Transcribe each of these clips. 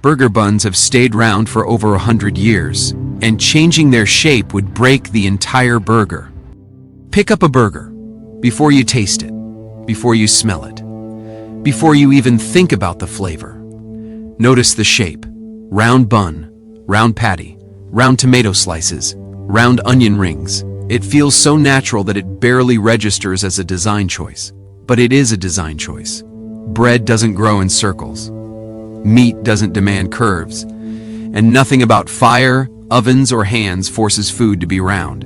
Burger buns have stayed round for over 100 years, and changing their shape would break the entire burger. Pick up a burger before you taste it, before you smell it, before you even think about the flavor. Notice the shape: round bun, round patty, round tomato slices, round onion rings. It feels so natural that it barely registers as a design choice. But it is a design choice. Bread doesn't grow in circles. Meat doesn't demand curves. And nothing about fire, ovens, or hands forces food to be round.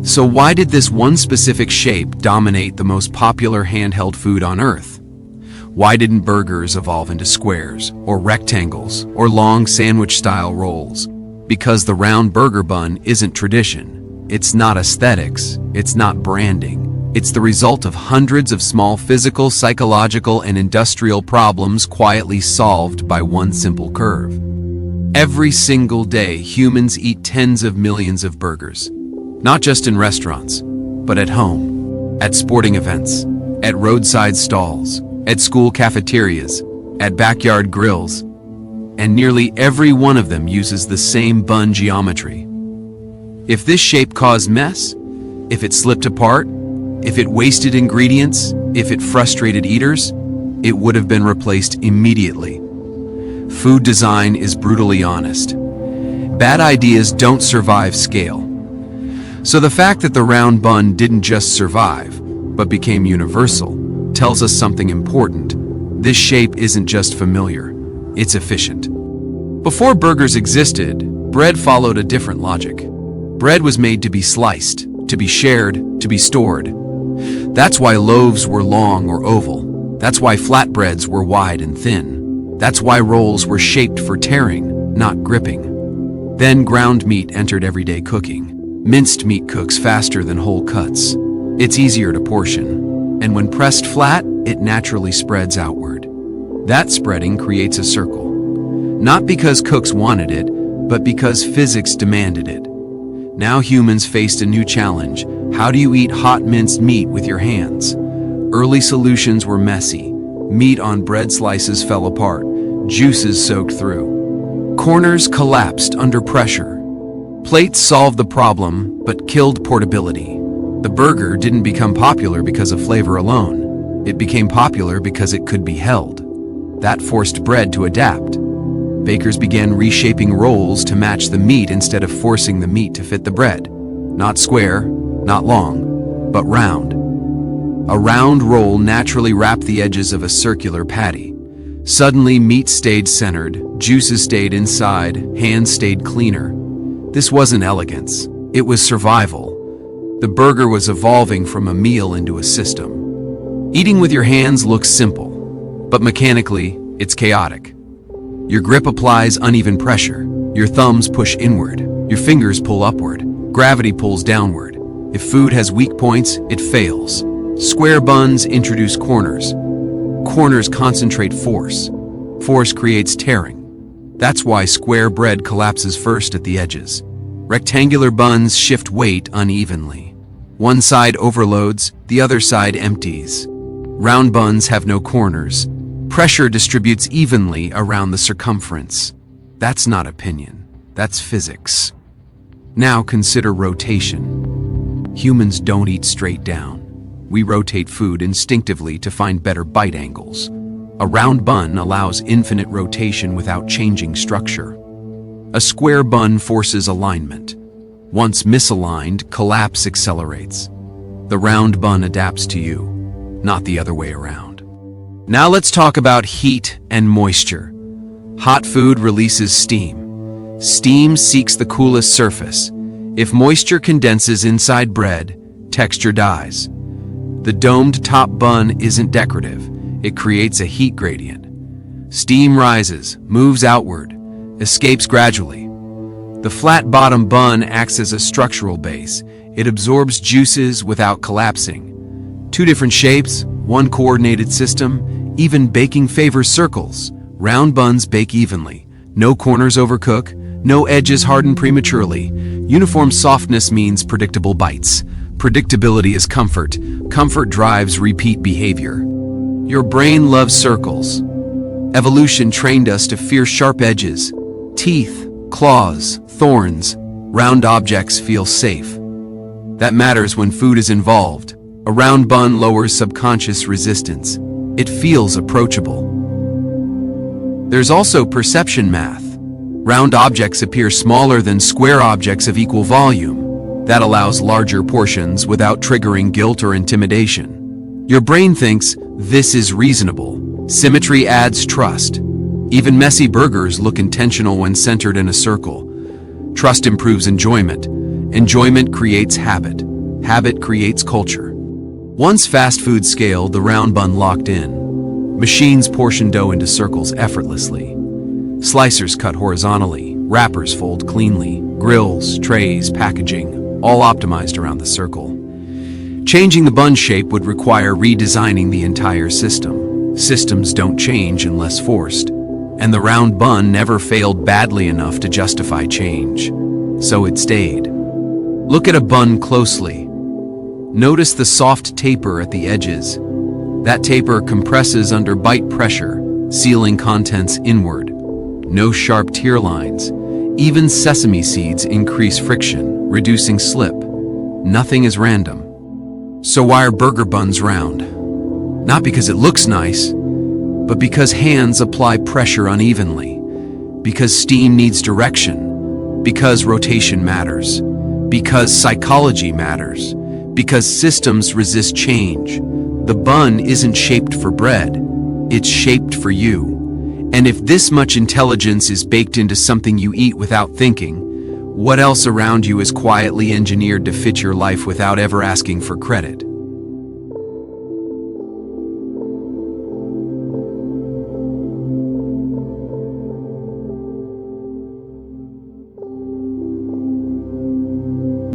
So why did this one specific shape dominate the most popular handheld food on Earth? Why didn't burgers evolve into squares, or rectangles, or long sandwich-style rolls? Because the round burger bun isn't tradition. It's not aesthetics. It's not branding. It's the result of hundreds of small physical, psychological, and industrial problems quietly solved by one simple curve. Every single day, humans eat tens of millions of burgers. Not just in restaurants, but at home, at sporting events, at roadside stalls, at school cafeterias, at backyard grills. And nearly every one of them uses the same bun geometry. If this shape caused mess, if it slipped apart, if it wasted ingredients, if it frustrated eaters, it would have been replaced immediately. Food design is brutally honest. Bad ideas don't survive scale. So the fact that the round bun didn't just survive, but became universal, tells us something important. This shape isn't just familiar, it's efficient. Before burgers existed, bread followed a different logic. Bread was made to be sliced, to be shared, to be stored. That's why loaves were long or oval. That's why flatbreads were wide and thin. That's why rolls were shaped for tearing, not gripping. Then ground meat entered everyday cooking. Minced meat cooks faster than whole cuts. It's easier to portion. And when pressed flat, it naturally spreads outward. That spreading creates a circle. Not because cooks wanted it, but because physics demanded it. Now humans faced a new challenge. How do you eat hot minced meat with your hands? Early solutions were messy. Meat on bread slices fell apart. Juices soaked through. Corners collapsed under pressure. Plates solved the problem, but killed portability. The burger didn't become popular because of flavor alone. It became popular because it could be held. That forced bread to adapt. Bakers began reshaping rolls to match the meat instead of forcing the meat to fit the bread. Not square, not long, but round. A round roll naturally wrapped the edges of a circular patty. Suddenly, meat stayed centered, juices stayed inside, hands stayed cleaner. This wasn't elegance, it was survival. The burger was evolving from a meal into a system. Eating with your hands looks simple, but mechanically, it's chaotic. Your grip applies uneven pressure. Your thumbs push inward. Your fingers pull upward. Gravity pulls downward. If food has weak points, it fails. Square buns introduce corners. Corners concentrate force. Force creates tearing. That's why square bread collapses first at the edges. Rectangular buns shift weight unevenly. One side overloads, the other side empties. Round buns have no corners. Pressure distributes evenly around the circumference. That's not opinion, that's physics. Now consider rotation. Humans don't eat straight down. We rotate food instinctively to find better bite angles. A round bun allows infinite rotation without changing structure. A square bun forces alignment. Once misaligned, collapse accelerates. The round bun adapts to you, not the other way around. Now let's talk about heat and moisture. Hot food releases steam. Steam seeks the coolest surface. If moisture condenses inside bread, texture dies. The domed top bun isn't decorative. It creates a heat gradient. Steam rises, moves outward, escapes gradually. The flat bottom bun acts as a structural base. It absorbs juices without collapsing. Two different shapes, one coordinated system. Even baking favors circles. Round buns bake evenly. No corners overcook. No edges harden prematurely. Uniform softness means predictable bites. Predictability is comfort. Comfort drives repeat behavior. Your brain loves circles. Evolution trained us to fear sharp edges, teeth, claws, thorns. Round objects feel safe. That matters when food is involved. A round bun lowers subconscious resistance. It feels approachable. There's also perception math. Round objects appear smaller than square objects of equal volume. That allows larger portions without triggering guilt or intimidation. Your brain thinks, this is reasonable. Symmetry adds trust. Even messy burgers look intentional when centered in a circle. Trust improves enjoyment. Enjoyment creates habit. Habit creates culture. Once fast food scaled, the round bun locked in. Machines portion dough into circles effortlessly. Slicers cut horizontally, wrappers fold cleanly, grills, trays, packaging, all optimized around the circle. Changing the bun shape would require redesigning the entire system. Systems don't change unless forced, and the round bun never failed badly enough to justify change. So it stayed. Look at a bun closely. Notice the soft taper at the edges. That taper compresses under bite pressure, sealing contents inward. No sharp tear lines. Even sesame seeds increase friction, reducing slip. Nothing is random. So why are burger buns round? Not because it looks nice, but because hands apply pressure unevenly. Because steam needs direction. Because rotation matters. Because psychology matters. Because systems resist change. The bun isn't shaped for bread. It's shaped for you. And if this much intelligence is baked into something you eat without thinking, what else around you is quietly engineered to fit your life without ever asking for credit?